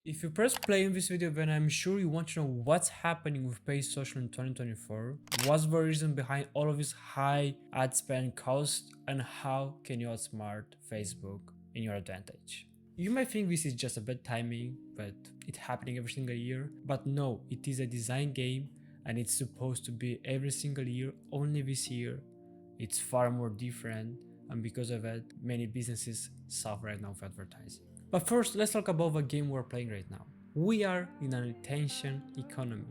If you press play in this video, then I'm sure you want to know what's happening with paid social in 2024, what's the reason behind all of this high ad spend cost, and how can you outsmart Facebook in your advantage. You might think this is just a bad timing, but it's happening every single year, but no, it is a design game and it's supposed to be every single year. Only this year it's far more different, and because of it many businesses suffer right now for advertising. But first, let's talk about the game we're playing right now. We are in an attention economy,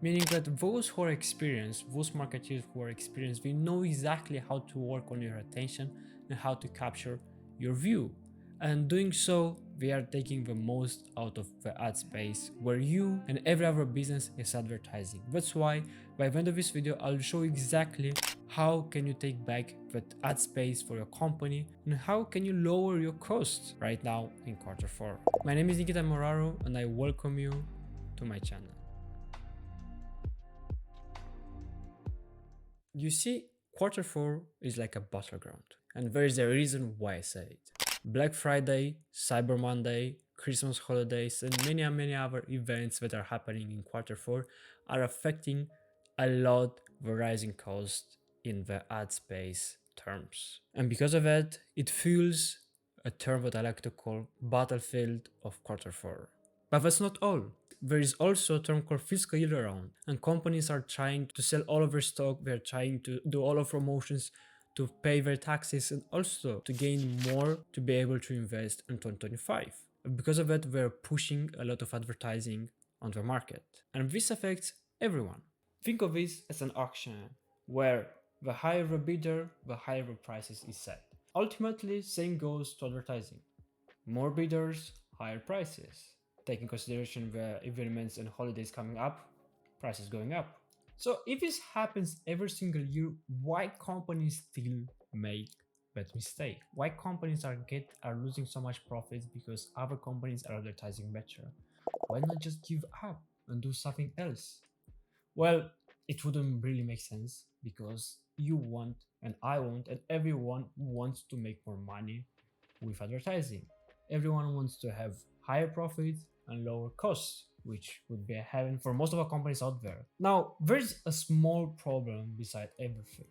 meaning that those who are experienced, those marketeers who are experienced, they know exactly how to work on your attention and how to capture your view. And doing so, they are taking the most out of the ad space where you and every other business is advertising. That's why by the end of this video, I'll show exactly how can you take back that ad space for your company and how can you lower your costs right now in Q4. My name is Nichita Moraru and I welcome you to my channel. You see, Q4 is like a battleground, and there is a reason why I say it. Black Friday, Cyber Monday, Christmas holidays, and many other events that are happening in Q4 are affecting a lot the rising cost in the ad space terms. And because of it, it fuels a term that I like to call battlefield of Q4. But that's not all. There is also a term called fiscal year round, and companies are trying to sell all of their stock, they're trying to do all of promotions to pay their taxes and also to gain more to be able to invest in 2025. Because of that, we're pushing a lot of advertising on the market, and this affects everyone. Think of this as an auction where the higher the bidder, the higher the prices is set. Ultimately, same goes to advertising. More bidders, higher prices. Taking consideration the events and holidays coming up, prices going up. So if this happens every single year, why companies still make that mistake? Why companies are losing so much profits because other companies are advertising better? Why not just give up and do something else? Well, it wouldn't really make sense because you want and I want and everyone wants to make more money with advertising. Everyone wants to have higher profits and lower costs, which would be a heaven for most of our companies out there. Now, there's a small problem beside everything,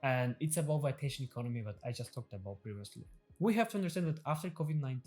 and it's about the attention economy that I just talked about previously. We have to understand that after COVID-19,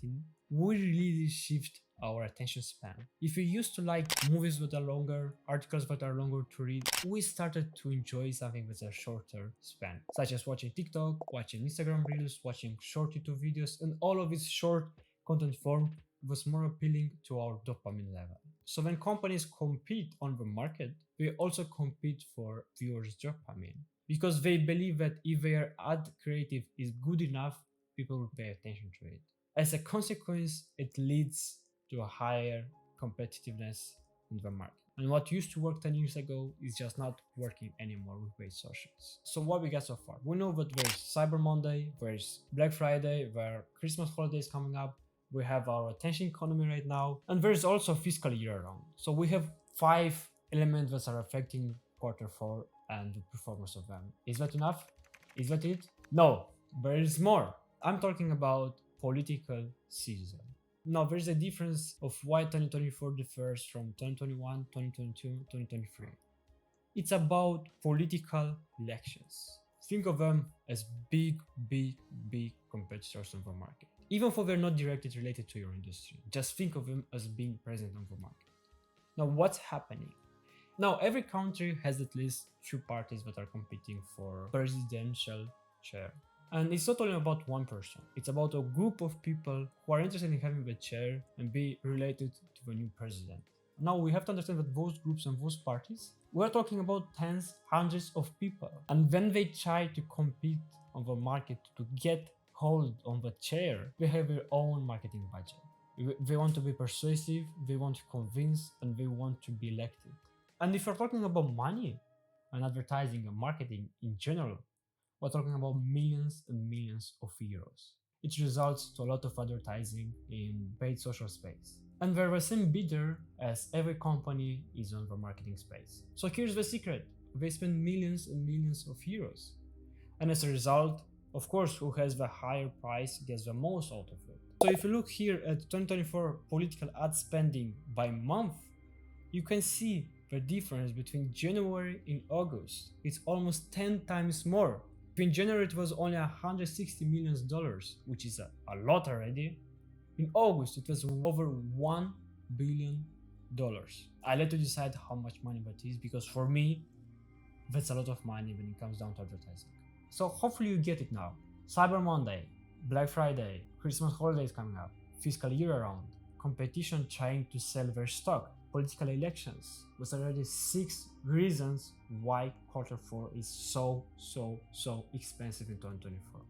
we really shift our attention span. If we used to like movies that are longer, articles that are longer to read, we started to enjoy something with a shorter span, such as watching TikTok, watching Instagram Reels, watching short YouTube videos, and all of this short content form was more appealing to our dopamine level. So when companies compete on the market, they also compete for viewers' dopamine because they believe that if their ad creative is good enough, people will pay attention to it. As a consequence, it leads to a higher competitiveness in the market. And what used to work 10 years ago is just not working anymore with paid socials. So what we got so far? We know that there's Cyber Monday, there's Black Friday, there are Christmas holidays coming up, we have our attention economy right now, and there's also fiscal year round. So we have 5 elements that are affecting Q4 and the performance of them. Is that enough? Is that it? No, there is more. I'm talking about political season. Now, there's a difference of why 2024 differs from 2021, 2022, 2023. It's about political elections. Think of them as big competitors on the market. Even though they're not directly related to your industry, just think of them as being present on the market. Now, what's happening? Now, every country has at least 2 parties that are competing for presidential chair. And it's not only about one person, it's about a group of people who are interested in having the chair and be related to the new president. Now we have to understand that those groups and those parties, we're talking about tens, hundreds of people. And when they try to compete on the market to get hold on the chair, they have their own marketing budget. They want to be persuasive, they want to convince, and they want to be elected. And if we're talking about money and advertising and marketing in general, we're talking about millions and millions of euros. It results to a lot of advertising in paid social space. And they're the same bidder as every company is on the marketing space. So here's the secret. They spend millions and millions of euros. And as a result, of course, who has the higher price gets the most out of it. So if you look here at 2024 political ad spending by month, you can see the difference between January and August. It's almost 10 times more. In January it was only $160 million, which is a lot already. In August it was over $1 billion. I let you decide how much money that is, because for me that's a lot of money when it comes down to advertising. So hopefully you get it now. Cyber Monday, Black Friday, Christmas holidays coming up, fiscal year around, competition trying to sell their stock, political elections. Was already 6 reasons why Q4 is so expensive in 2024.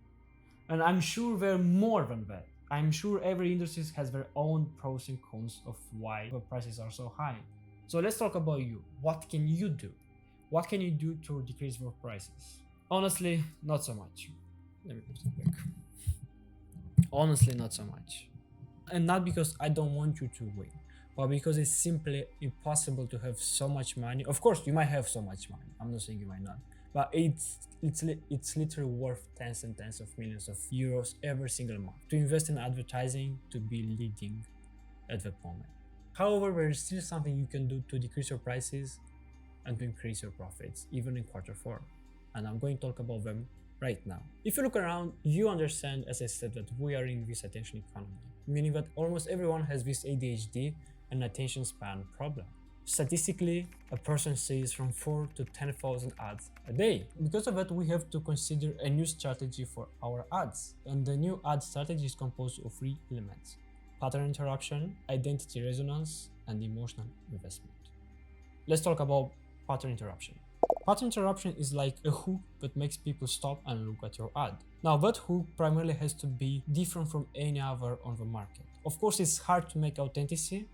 And I'm sure there are more than that. I'm sure every industry has their own pros and cons of why the prices are so high. So let's talk about you. What can you do? What can you do to decrease your prices? Honestly, not so much. Let me put it back. Honestly, not so much. And not because I don't want you to win, but because it's simply impossible to have so much money. Of course, you might have so much money. I'm not saying you might not, but it's literally worth tens and tens of millions of euros every single month to invest in advertising, to be leading at that moment. However, there is still something you can do to decrease your prices and to increase your profits, even in Q4. And I'm going to talk about them right now. If you look around, you understand, as I said, that we are in this attention economy, meaning that almost everyone has this ADHD and attention span problem. Statistically, a person sees from 4 to 10,000 ads a day. Because of that, we have to consider a new strategy for our ads. And the new ad strategy is composed of 3 elements: pattern interruption, identity resonance, and emotional investment. Let's talk about pattern interruption. Pattern interruption is like a hook that makes people stop and look at your ad. Now, that hook primarily has to be different from any other on the market. Of course, it's hard to make authenticity,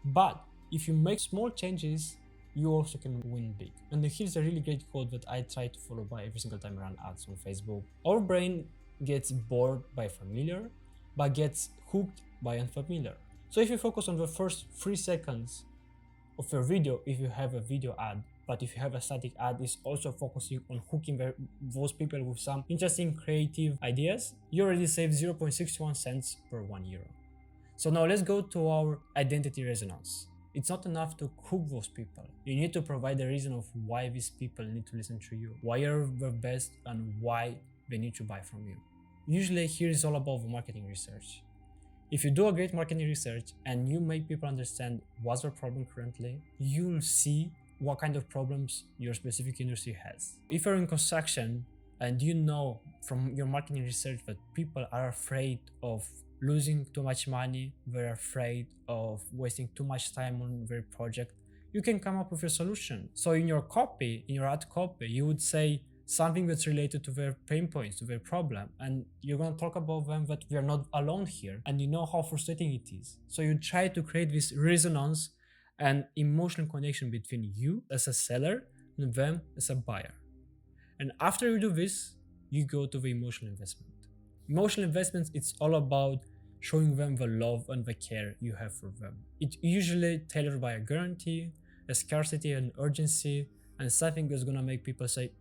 but if you make small changes, you also can win big. And here's a really great quote that I try to follow by every single time I run ads on Facebook. Our brain gets bored by familiar, but gets hooked by unfamiliar. So if you focus on the first 3 seconds of your video, if you have a video ad, but if you have a static ad, is also focusing on hooking those people with some interesting creative ideas, you already save 0.61 cents per €1. So now let's go to our identity resonance. It's not enough to hook those people. You need to provide a reason of why these people need to listen to you, why you're the best, and why they need to buy from you. Usually here is all about the marketing research. If you do a great marketing research and you make people understand what's their problem currently, you'll see what kind of problems your specific industry has. If you're in construction and you know from your marketing research that people are afraid of losing too much money, they're afraid of wasting too much time on their project, you can come up with a solution. So in your copy, in your ad copy, you would say something that's related to their pain points, to their problem, and you're going to talk about them, that we are not alone here, and you know how frustrating it is. So you try to create this resonance and emotional connection between you as a seller and them as a buyer. And after you do this, you go to the emotional investment. Emotional investments, it's all about showing them the love and the care you have for them. It's usually tailored by a guarantee, a scarcity and urgency, and something that's gonna make people say,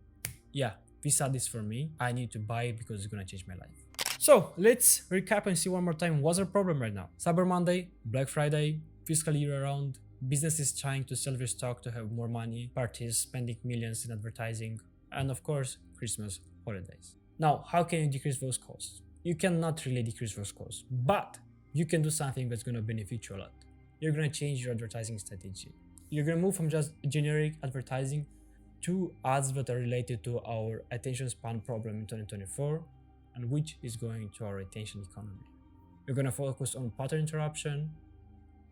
yeah, this ad is for me, I need to buy it because it's gonna change my life. So let's recap and see one more time what's our problem right now. Cyber Monday, Black Friday, fiscal year around, businesses trying to sell their stock to have more money, parties spending millions in advertising, and of course, Christmas holidays. Now, how can you decrease those costs? You cannot really decrease those costs, but you can do something that's going to benefit you a lot. You're going to change your advertising strategy. You're going to move from just generic advertising to ads that are related to our attention span problem in 2024, and which is going to our attention economy. You're going to focus on pattern interruption,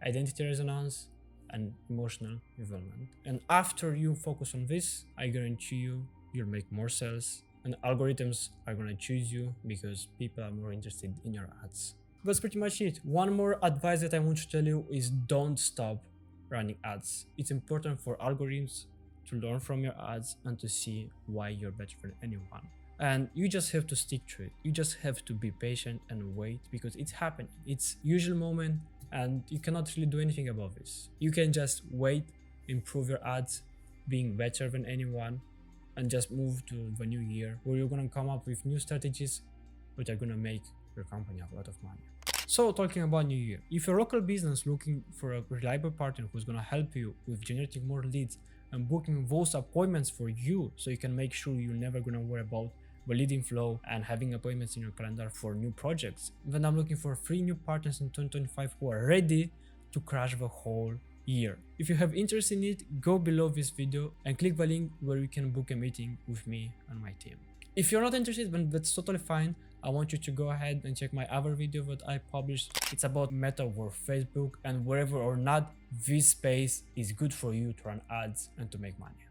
identity resonance, and emotional involvement. And after you focus on this, I guarantee you'll make more sales, and algorithms are going to choose you because people are more interested in your ads. That's pretty much it. One more advice that I want to tell you is don't stop running ads. It's important for algorithms to learn from your ads and to see why you're better than anyone. And you just have to stick to it. You just have to be patient and wait, because it's happening. It's usual moment and you cannot really do anything about this. You can just wait, improve your ads, being better than anyone, and just move to the new year where you're gonna come up with new strategies which are gonna make your company a lot of money. So talking about New Year, if you're a local business looking for a reliable partner who's gonna help you with generating more leads and booking those appointments for you so you can make sure you're never gonna worry about the leading flow and having appointments in your calendar for new projects, then I'm looking for 3 new partners in 2025 who are ready to crush the whole year. If you have interest in it, go below this video and click the link where you can book a meeting with me and my team. If you're not interested, then that's totally fine. I want you to go ahead and check my other video that I published. It's about Meta or Facebook and wherever or not this space is good for you to run ads and to make money.